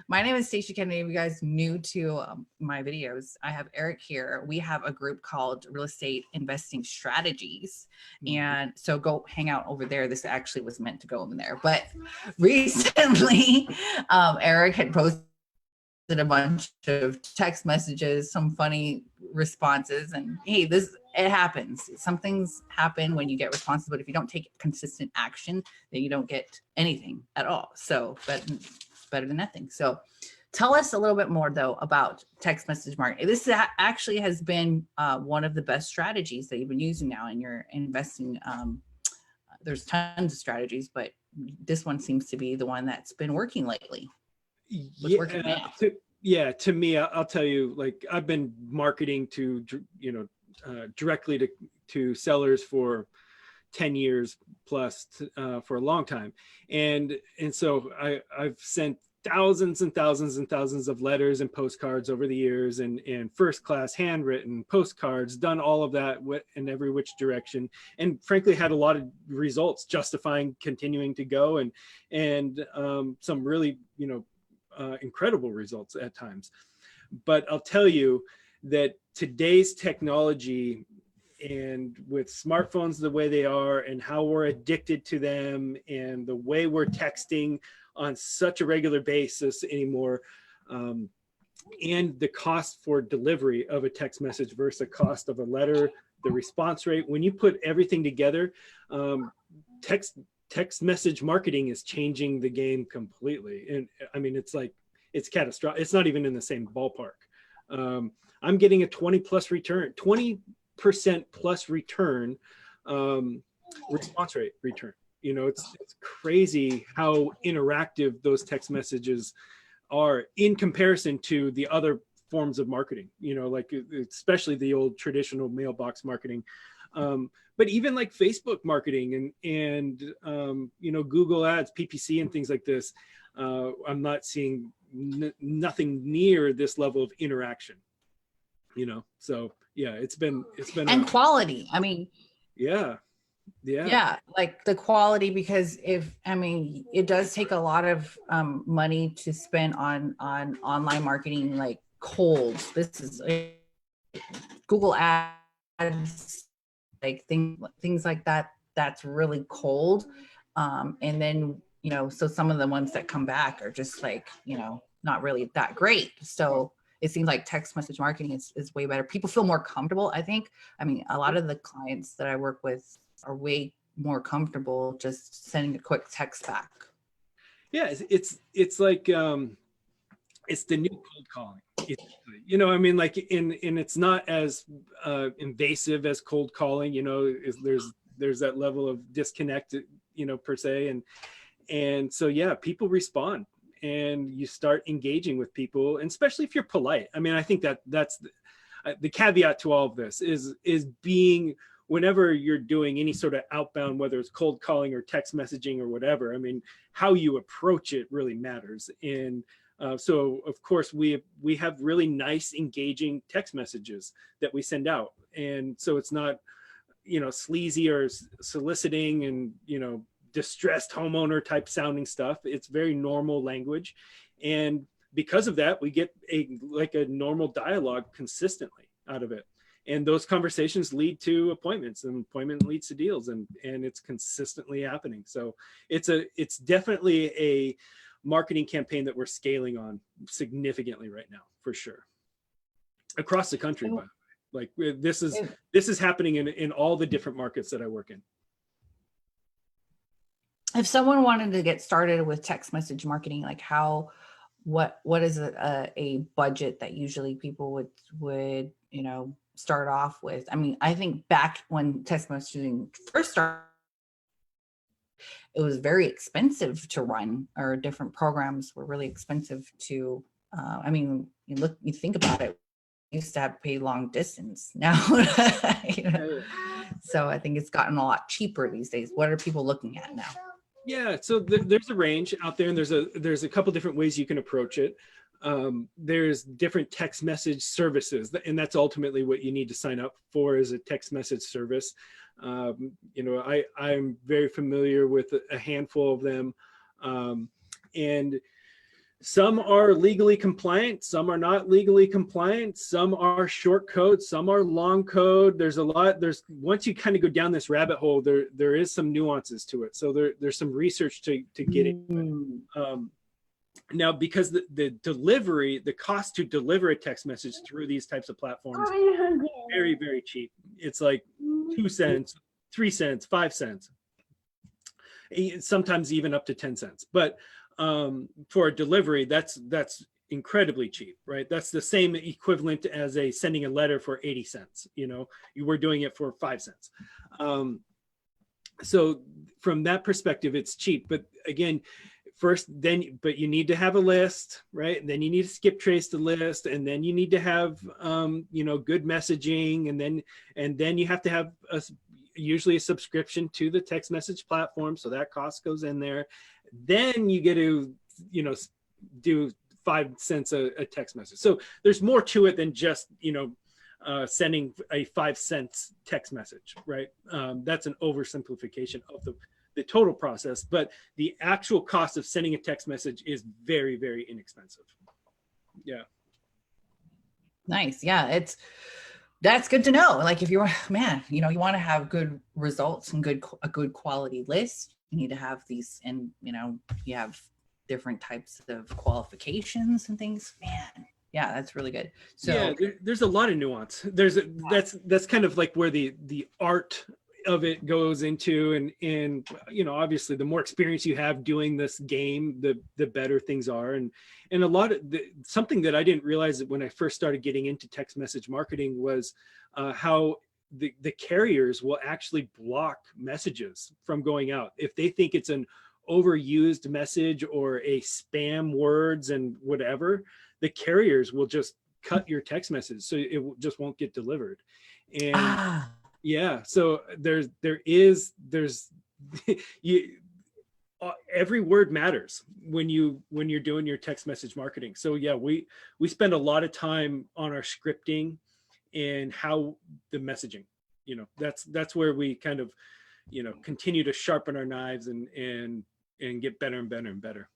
My name is Stacey Kennedy. If you guys new to my videos, I have Eric here. We have a group called Real Estate Investing Strategies. And so go hang out over there. This actually was meant to go in there. But recently, Eric had posted a bunch of text messages, some funny responses, and hey, it happens. Some things happen when you get responses, but if you don't take consistent action, then you don't get anything at all. So, but better than nothing. So tell us a little bit more though about text message marketing. This actually has been one of the best strategies that you've been using now in your investing. There's tons of strategies, but this one seems to be the one that's been working lately. To me, I'll tell you, like, I've been marketing to, directly to sellers for 10 years plus, for a long time. And so I've sent thousands and thousands and thousands of letters and postcards over the years, and first class handwritten postcards, done all of that in every which direction, and frankly had a lot of results justifying continuing to go, and some really, incredible results at times. But I'll tell you that today's technology, and with smartphones the way they are and how we're addicted to them and the way we're texting on such a regular basis anymore, and the cost for delivery of a text message versus the cost of a letter, the response rate, when you put everything together, text message marketing is changing the game completely. And I mean, it's catastrophic. It's not even in the same ballpark. I'm getting a 20% plus return, response rate return. It's crazy how interactive those text messages are in comparison to the other forms of marketing, like especially the old traditional mailbox marketing. But even like Facebook marketing and Google ads, PPC and things like this, I'm not seeing nothing near this level of interaction, so yeah, it's been and quality. I mean, yeah, like the quality, because it does take a lot of money to spend on online marketing, like cold. This is Google ads, like things like that. That's really cold, and then so some of the ones that come back are just like not really that great. So it seems like text message marketing is way better. People feel more comfortable, I think. I mean, a lot of the clients that I work with are way more comfortable just sending a quick text back. Yeah, it's like it's the new cold calling. Like and it's not as invasive as cold calling. There's that level of disconnect, per se, and so yeah, people respond, and you start engaging with people, and especially if you're polite. I mean, I think that's the caveat to all of this is being, whenever you're doing any sort of outbound, whether it's cold calling or text messaging or whatever, I mean, how you approach it really matters. And so of course we have really nice, engaging text messages that we send out. And so it's not, sleazy or soliciting and, distressed homeowner type sounding stuff. It's very normal language. And because of that, we get a normal dialogue consistently out of it. And those conversations lead to appointments, and appointment leads to deals, and it's consistently happening. So it's definitely a marketing campaign that we're scaling on significantly right now, for sure. Across the country, by the way. Like this is happening in all the different markets that I work in. If someone wanted to get started with text message marketing, like what is a budget that usually people would start off with? I mean, I think back when text messaging first started, it was very expensive to run, or different programs were really expensive to, you think about it, we used to have to pay long distance now. So I think it's gotten a lot cheaper these days. What are people looking at now? Yeah, so there's a range out there, and there's a couple different ways you can approach it. There's different text message services, and that's ultimately what you need to sign up for, is a text message service. I'm very familiar with a handful of them, and Some are legally compliant, some are not legally compliant, some are short code, some are long code. There's a lot. Once you kind of go down this rabbit hole, there is some nuances to it. So there's some research to get into it. Now, because the delivery, the cost to deliver a text message through these types of platforms, very, very cheap. It's like 2 cents, 3 cents, 5 cents, sometimes even up to 10 cents. But for a delivery, that's incredibly cheap, right? That's the same equivalent as sending a letter for 80 cents. You were doing it for 5 cents. So from that perspective, it's cheap. But again, but you need to have a list, right? And then you need to skip trace the list, and then you need to have good messaging, and then you have to have usually a subscription to the text message platform, so that cost goes in there. Then you get to do 5 cents a text message. So there's more to it than just sending a 5 cents text message, right? That's an oversimplification of the total process, but the actual cost of sending a text message is very, very inexpensive. Yeah. Nice. Yeah, that's good to know. Like if you want to have good results and a good quality list, you need to have these, and you have different types of qualifications and things. Man, yeah, that's really good. So yeah, there's a lot of nuance. That's kind of like where the art of it goes into, and obviously the more experience you have doing this game, the better things are. And a lot of something that I didn't realize when I first started getting into text message marketing was how the carriers will actually block messages from going out if they think it's an overused message or a spam words and whatever. The carriers will just cut your text message so it just won't get delivered. And yeah, so there's every word matters when you're doing your text message marketing. So yeah, we spend a lot of time on our scripting and how the messaging, that's where we kind of continue to sharpen our knives and get better and better and better.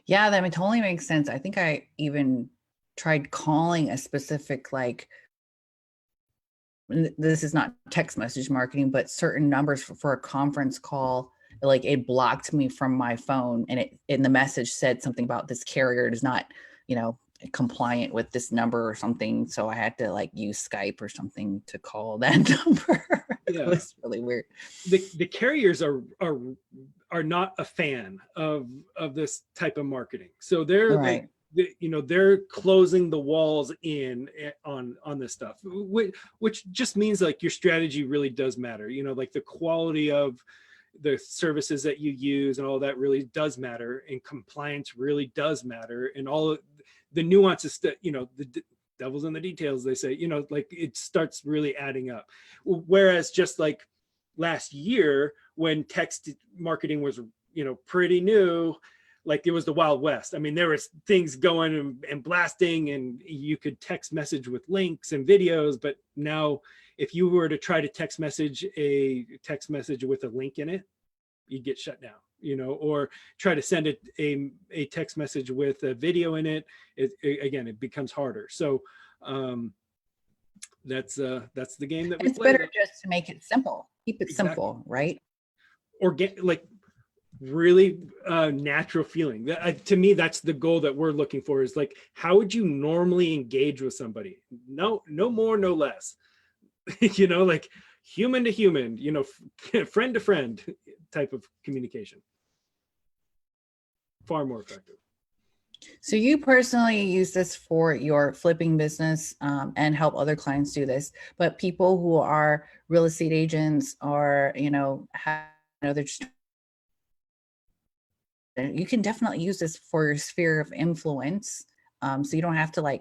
Yeah, that totally makes sense. I think I even tried calling a specific, like, this is not text message marketing, but certain numbers for a conference call, like it blocked me from my phone, and it in the message said something about this carrier is not, compliant with this number or something. So I had to like use Skype or something to call that number. Yeah. It was really weird. The carriers are not a fan of this type of marketing. So they're right. They're closing the walls in on this stuff, which just means like your strategy really does matter. Like the quality of the services that you use and all that really does matter, and compliance really does matter, and all of the nuances that the devil's in the details, they say, like it starts really adding up. Whereas just like last year when text marketing was pretty new, like it was the Wild West. I mean, there was things going and blasting, and you could text message with links and videos. But now if you were to try to text message with a link in it, you'd get shut down, or try to send it a text message with a video in it. It becomes harder. So that's the game that we play. It's better just to make it simple. Keep it simple, right? Or get like really natural feeling. To me, that's the goal that we're looking for, is like, how would you normally engage with somebody? No more, no less. Like human to human, friend to friend type of communication. Far more effective. So you personally use this for your flipping business and help other clients do this, but people who are real estate agents or, they're just, you can definitely use this for your sphere of influence. So you don't have to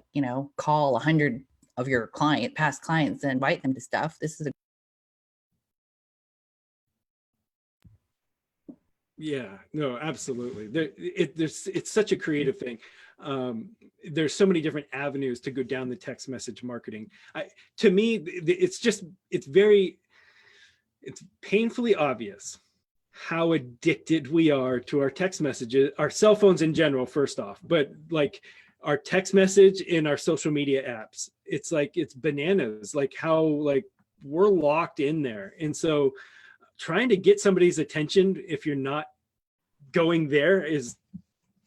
call 100 of your past clients and invite them to stuff. This is Yeah, no, absolutely. It's such a creative thing. There's so many different avenues to go down the text message marketing. To me, it's painfully obvious how addicted we are to our text messages, our cell phones in general, first off, but like our text message in our social media apps. It's like, it's bananas, like how like we're locked in there. And so trying to get somebody's attention if you're not going there is,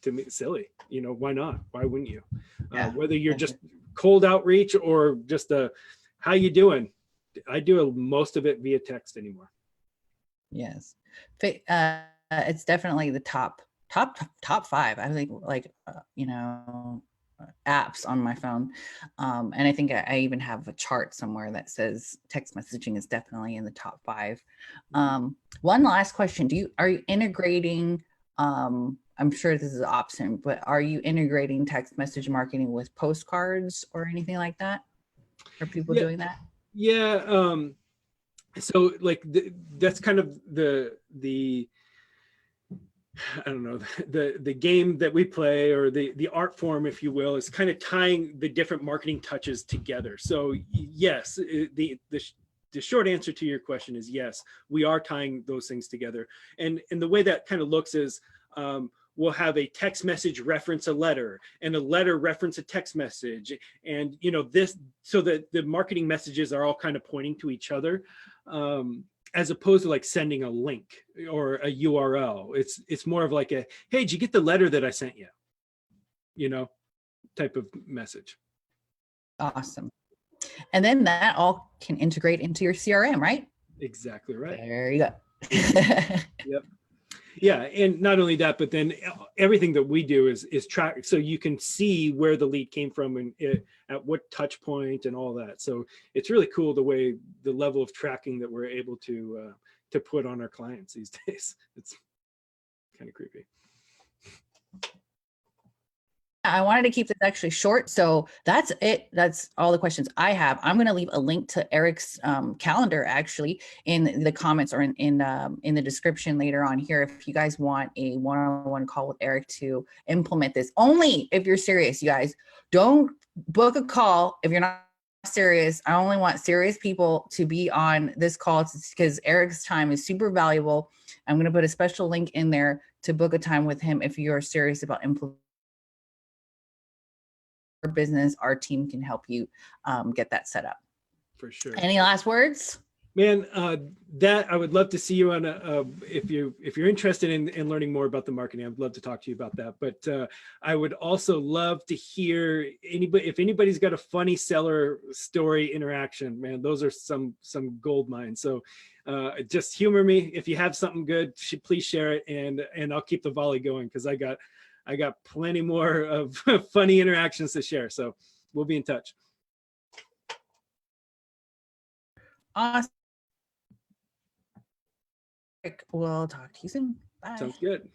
to me, silly. You know, why not? Why wouldn't you? Yeah. Whether you're just cold outreach or just a, how you doing? I do most of it via text anymore. Yes. It's definitely the top five. I think, like, apps on my phone. And I think I even have a chart somewhere that says text messaging is definitely in the top five. One last question. Are you integrating, I'm sure this is an option, but are you integrating text message marketing with postcards or anything like that? Are people doing that? Yeah. So like that's kind of the I don't know, the game that we play, or the art form, if you will, is kind of tying the different marketing touches together. So yes, the short answer to your question is yes, we are tying those things together. And the way that kind of looks is, we'll have a text message reference a letter, and a letter reference a text message. And, you know, this, so that the marketing messages are all kind of pointing to each other. As opposed to like sending a link or a URL. It's more of like a, hey, did you get the letter that I sent you? You know, type of message. Awesome. And then that all can integrate into your CRM, right? Exactly right. There you go. Yep. Yeah, and not only that, but then everything that we do is track, so you can see where the lead came from and at what touch point and all that. So it's really cool the level of tracking that we're able to put on our clients these days. It's kind of creepy. I wanted to keep this actually short, so that's it. That's all the questions I have. I'm going to leave a link to Eric's calendar actually in the comments or in the description later on here. If you guys want a one-on-one call with Eric to implement this, only if you're serious, you guys. Don't book a call if you're not serious. I only want serious people to be on this call because Eric's time is super valuable. I'm going to put a special link in there to book a time with him if you're serious about implementing business. Our team can help you get that set up. For sure. Any last words? Man, that I would love to see you on if you're interested in learning more about the marketing, I'd love to talk to you about that. But I would also love to hear if anybody's got a funny seller story interaction, man, those are some gold mines. So just humor me. If you have something good, please share it, and I'll keep the volley going, because I got plenty more of funny interactions to share. So we'll be in touch. Awesome. We'll talk to you soon. Bye. Sounds good.